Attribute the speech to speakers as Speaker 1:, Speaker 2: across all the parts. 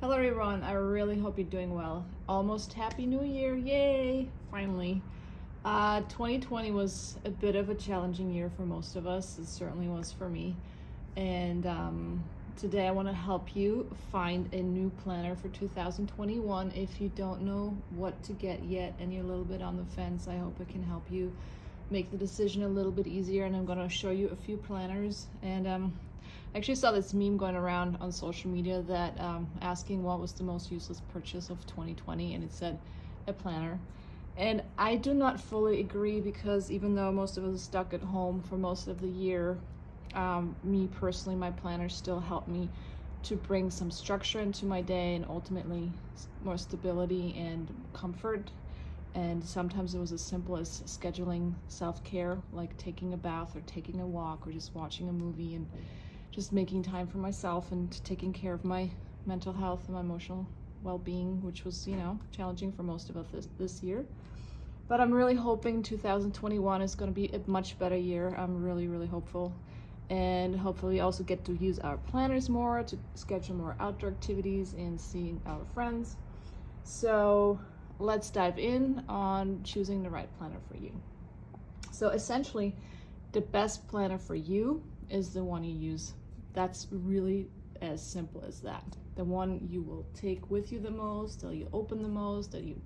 Speaker 1: Hello everyone, I really hope you're doing well. Almost Happy New Year, yay, finally. 2020 was a bit of a challenging year for most of us, it certainly was for me. And today I want to help you find a new planner for 2021. If you don't know what to get yet and you're a little bit on the fence, I hope it can help you make the decision a little bit easier. And I'm going to show you a few planners. And I actually saw this meme going around on social media that asking what was the most useless purchase of 2020, and it said a planner. And I do not fully agree, because even though most of us are stuck at home for most of the year, me personally, my planners still help me to bring some structure into my day and ultimately more stability and comfort. And sometimes it was as simple as scheduling self-care, like taking a bath or taking a walk or just watching a movie, and just making time for myself and taking care of my mental health and my emotional well-being, which was, challenging for most of us this year. But I'm really hoping 2021 is going to be a much better year. I'm really, really hopeful. And hopefully also get to use our planners more, to schedule more outdoor activities and seeing our friends. So let's dive in on choosing the right planner for you. So essentially, the best planner for you is the one you use. That's really as simple as that. The one you will take with you the most, that you open the most, that you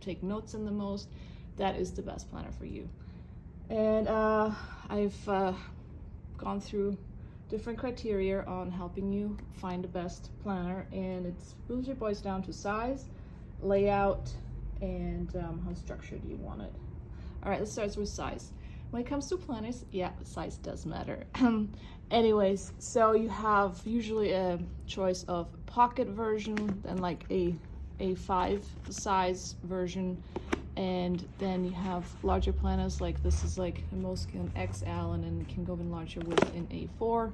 Speaker 1: take notes in the most, that is the best planner for you. And I've gone through different criteria on helping you find the best planner, and it's usually boils down to size, layout, and how structured you want it. All right, let's start with size. When it comes to planners, yeah, size does matter. Anyways, so you have usually a choice of pocket version, then like a A5 size version, and then you have larger planners, like this is like a Moleskine XL, and then it can go even larger with an A4.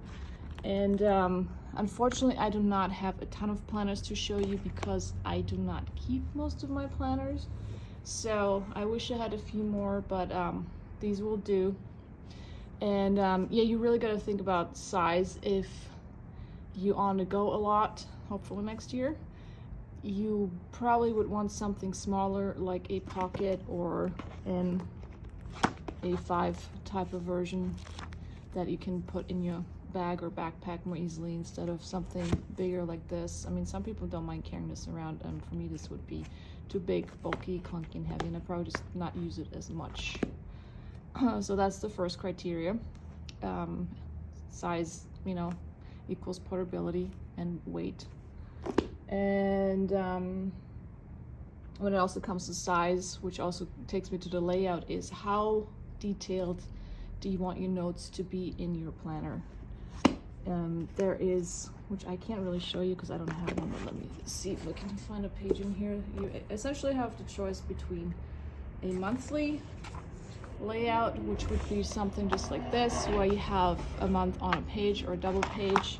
Speaker 1: And unfortunately, I do not have a ton of planners to show you because I do not keep most of my planners. So I wish I had a few more, but these will do. And yeah, you really got to think about size. If you on the go a lot, hopefully next year, you probably would want something smaller, like a pocket or an A5 type of version that you can put in your bag or backpack more easily, instead of something bigger like this. I mean, some people don't mind carrying this around, and for me this would be too big, bulky, clunky, and heavy, and I'd probably just not use it as much. So that's the first criteria. Size, equals portability and weight. And when it also comes to size, which also takes me to the layout, is how detailed do you want your notes to be in your planner? There is, which I can't really show you because I don't have one, but let me see if I can find a page in here. You essentially have the choice between a monthly layout, which would be something just like this, where you have a month on a page or a double page,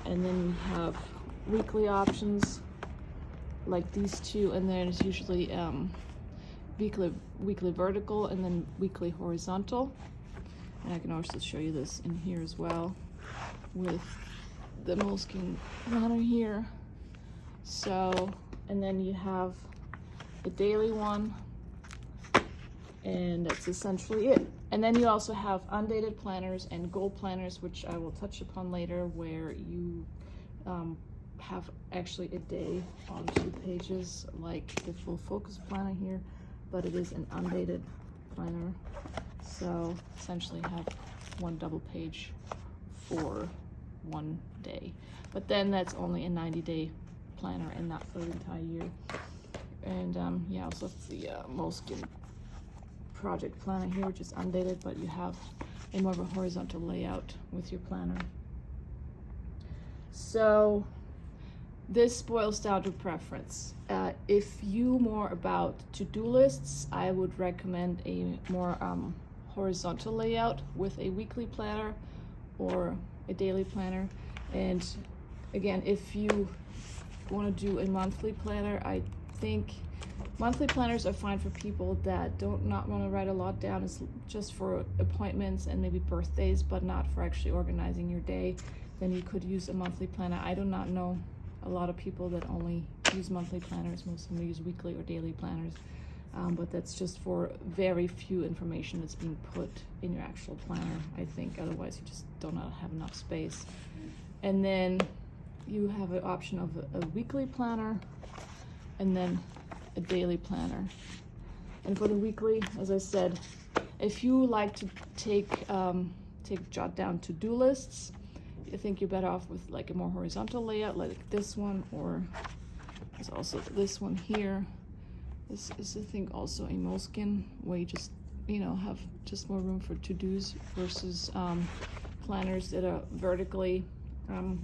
Speaker 1: and then you have weekly options like these two, and then it's usually weekly vertical and then weekly horizontal. And I can also show you this in here as well with the Moleskine planner here. So, and then you have the daily one, and that's essentially it. And then you also have undated planners and goal planners, which I will touch upon later, where you have actually a day on 2 pages, like the full focus planner here, but it is an undated planner. So essentially have one double page for one day, but then that's only a 90-day planner and not for the entire year. And yeah, also the Moleskine project planner here, which is undated, but you have a more of a horizontal layout with your planner. So this boils down to preference. If you more about to-do lists, I would recommend a more horizontal layout with a weekly planner or a daily planner. And again, if you want to do a monthly planner, I think monthly planners are fine for people that not want to write a lot down. It's just for appointments and maybe birthdays, but not for actually organizing your day. Then you could use a monthly planner. I do not know a lot of people that only use monthly planners. Most of them use weekly or daily planners. But that's just for very few information that's being put in your actual planner, I think. Otherwise, you just don't have enough space. And then you have an option of a weekly planner and then a daily planner. And for the weekly, as I said, if you like to jot down to-do lists, I think you're better off with like a more horizontal layout like this one, or there's also this one here. This is, I think, also a Moleskine, where you just, have just more room for to-dos versus planners that are vertically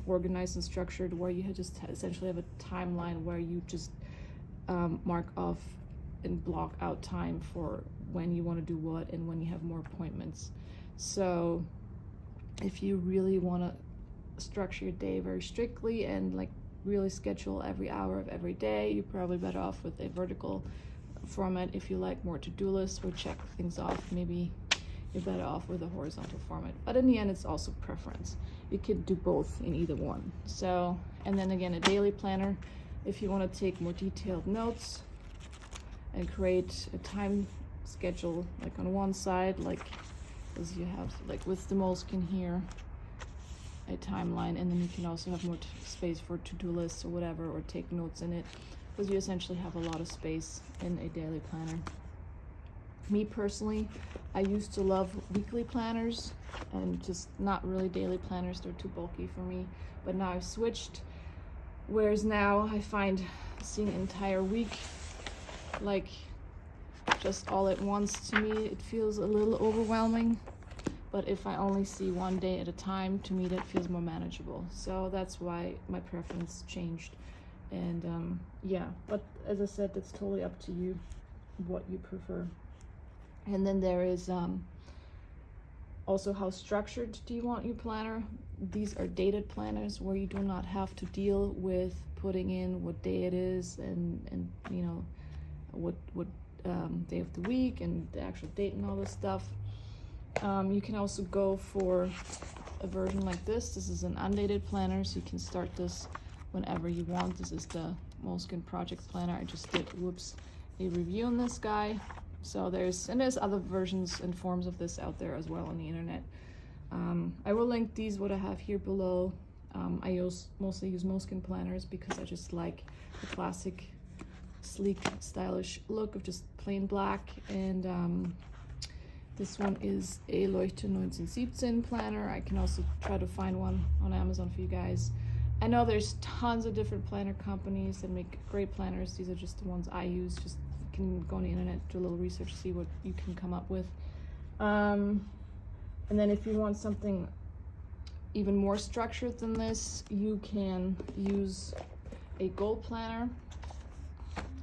Speaker 1: organized and structured, where you just essentially have a timeline where you just mark off and block out time for when you want to do what and when you have more appointments. So if you really want to structure your day very strictly and like really schedule every hour of every day, you're probably better off with a vertical format. If you like more to-do lists or check things off, maybe you're better off with a horizontal format. But in the end, it's also preference. You could do both in either one. So, and then again, a daily planner, if you want to take more detailed notes and create a time schedule, like on one side, like as you have like with the Moleskine here, a timeline, and then you can also have more space for to-do lists or whatever, or take notes in it, because you essentially have a lot of space in a daily planner. Me personally, I used to love weekly planners and just not really daily planners. They're too bulky for me, but now I've switched, whereas now I find seeing an entire week like just all at once, to me it feels a little overwhelming. But if I only see one day at a time, to me that feels more manageable. So that's why my preference changed. And yeah, but as I said, that's totally up to you what you prefer. And then there is also, how structured do you want your planner? These are dated planners where you do not have to deal with putting in what day it is and what day of the week and the actual date and all this stuff. You can also go for a version like this. This is an undated planner, so you can start this whenever you want. This is the Moleskine Project Planner. I just did, a review on this guy. So there's other versions and forms of this out there as well on the internet. I will link these, what I have here below. I mostly use Moleskine planners because I just like the classic, sleek, stylish look of just plain black. And this one is a Leuchte 1917 planner. I can also try to find one on Amazon for you guys. I know there's tons of different planner companies that make great planners. These are just the ones I use. Just you can go on the internet, do a little research, see what you can come up with. And then if you want something even more structured than this, you can use a goal planner,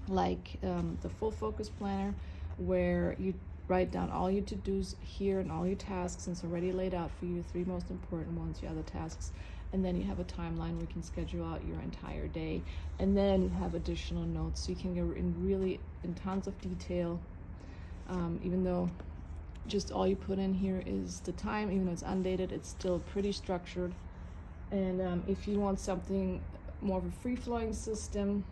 Speaker 1: like the Full Focus Planner, where you write down all your to-dos here and all your tasks, and it's already laid out for you, the 3 most important ones, your other tasks, and then you have a timeline where you can schedule out your entire day, and then you have additional notes, so you can go in tons of detail, even though just all you put in here is the time. Even though it's undated, it's still pretty structured. And if you want something more of a free-flowing system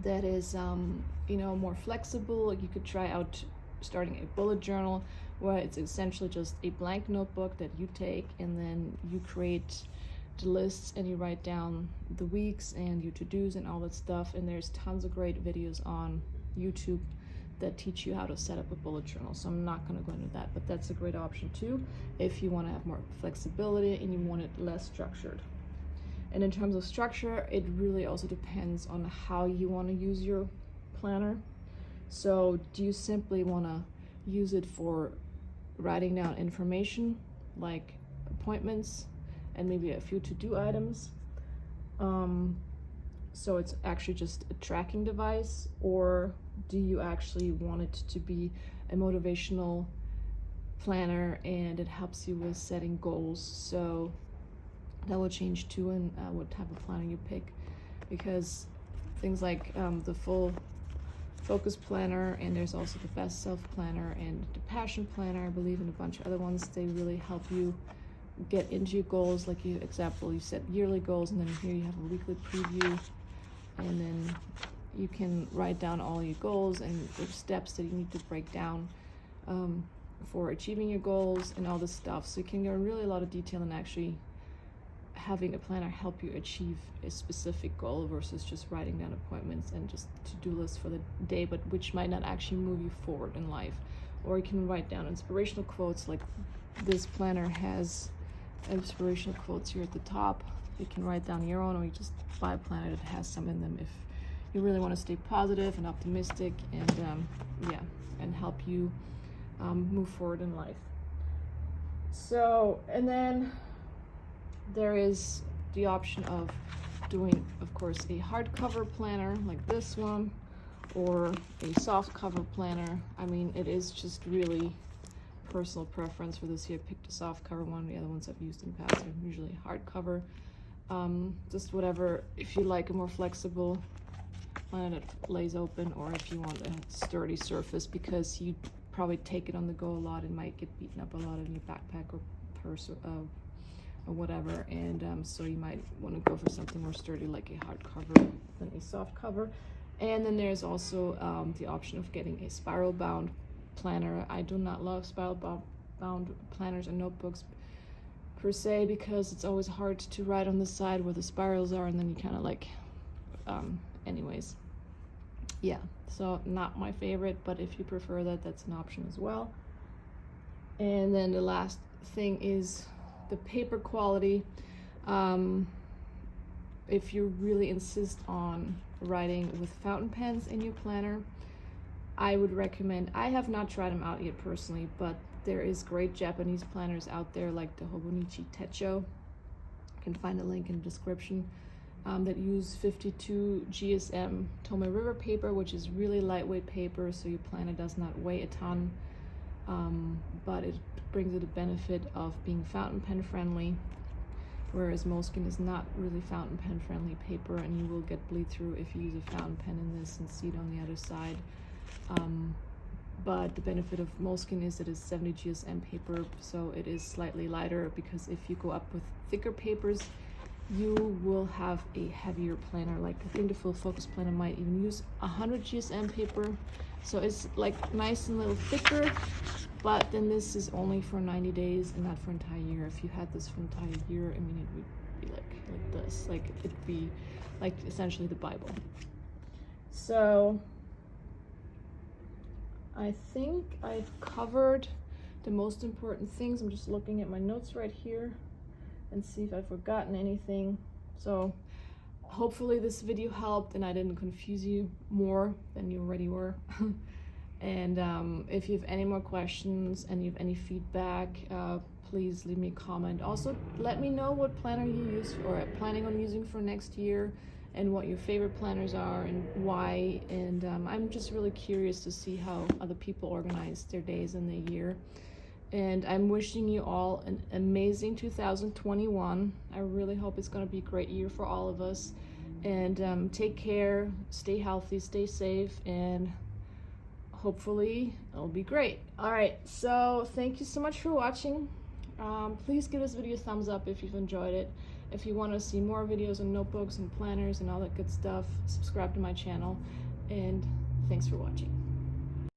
Speaker 1: that is more flexible, you could try out starting a bullet journal, where it's essentially just a blank notebook that you take, and then you create the lists and you write down the weeks and your to-dos and all that stuff. And there's tons of great videos on YouTube that teach you how to set up a bullet journal, so I'm not going to go into that, but that's a great option too if you want to have more flexibility and you want it less structured. And in terms of structure, it really also depends on how you want to use your planner. So do you simply want to use it for writing down information like appointments and maybe a few to-do items, so it's actually just a tracking device, or do you actually want it to be a motivational planner and it helps you with setting goals? So that will change too in what type of planner you pick, because things like the Full Focus Planner, and there's also the Best Self Planner and the Passion Planner, I believe, and a bunch of other ones, they really help you get into your goals. Like you example, you set yearly goals, and then here you have a weekly preview, and then you can write down all your goals and the steps that you need to break down for achieving your goals and all this stuff. So you can go in really a lot of detail and actually having a planner help you achieve a specific goal versus just writing down appointments and just to-do lists for the day, but which might not actually move you forward in life. Or you can write down inspirational quotes, like this planner has inspirational quotes here at the top. You can write down your own, or you just buy a planner that has some in them if you really want to stay positive and optimistic, and and help you move forward in life. So, and then there is the option of doing, of course, a hardcover planner like this one, or a soft cover planner. I mean, it is just really personal preference for this here. I picked a soft cover one. The other ones I've used in the past are usually hardcover. Just whatever, if you like a more flexible planner that lays open, or if you want a sturdy surface because you probably take it on the go a lot and might get beaten up a lot in your backpack or purse or whatever, and so you might want to go for something more sturdy like a hardcover than a soft cover. And then there's also the option of getting a spiral bound planner. I do not love spiral bound planners and notebooks per se, because it's always hard to write on the side where the spirals are, and then you kind of like anyways, yeah, so not my favorite, but if you prefer that, that's an option as well. And then the last thing is the paper quality. If you really insist on writing with fountain pens in your planner, I would recommend, I have not tried them out yet personally, but there is great Japanese planners out there like the Hobonichi Techo. You can find a link in the description, that use 52 GSM Tomoe River paper, which is really lightweight paper, so your planner does not weigh a ton, but it brings it a benefit of being fountain pen friendly, whereas Moleskine is not really fountain pen friendly paper, and you will get bleed through if you use a fountain pen in this and seed on the other side. But the benefit of Moleskine is that it's 70 GSM paper, so it is slightly lighter, because if you go up with thicker papers, you will have a heavier planner. Like I think the Full Focus planner might even use 100 GSM paper, so it's like nice and a little thicker, but then this is only for 90 days and not for an entire year. If you had this for an entire year, I mean, it would be like this, like it'd be like essentially the Bible. So I think I've covered the most important things. I'm just looking at my notes right here and see if I've forgotten anything. So hopefully this video helped and I didn't confuse you more than you already were. And if you have any more questions and you have any feedback, please leave me a comment. Also, let me know what planner you use or are planning on using for next year, and what your favorite planners are and why. And I'm just really curious to see how other people organize their days in the year. And I'm wishing you all an amazing 2021. I really hope it's going to be a great year for all of us. And take care, stay healthy, stay safe, and hopefully it'll be great. All right, so thank you so much for watching. Please give this video a thumbs up if you've enjoyed it. If you want to see more videos on notebooks and planners and all that good stuff, subscribe to my channel. And thanks for watching.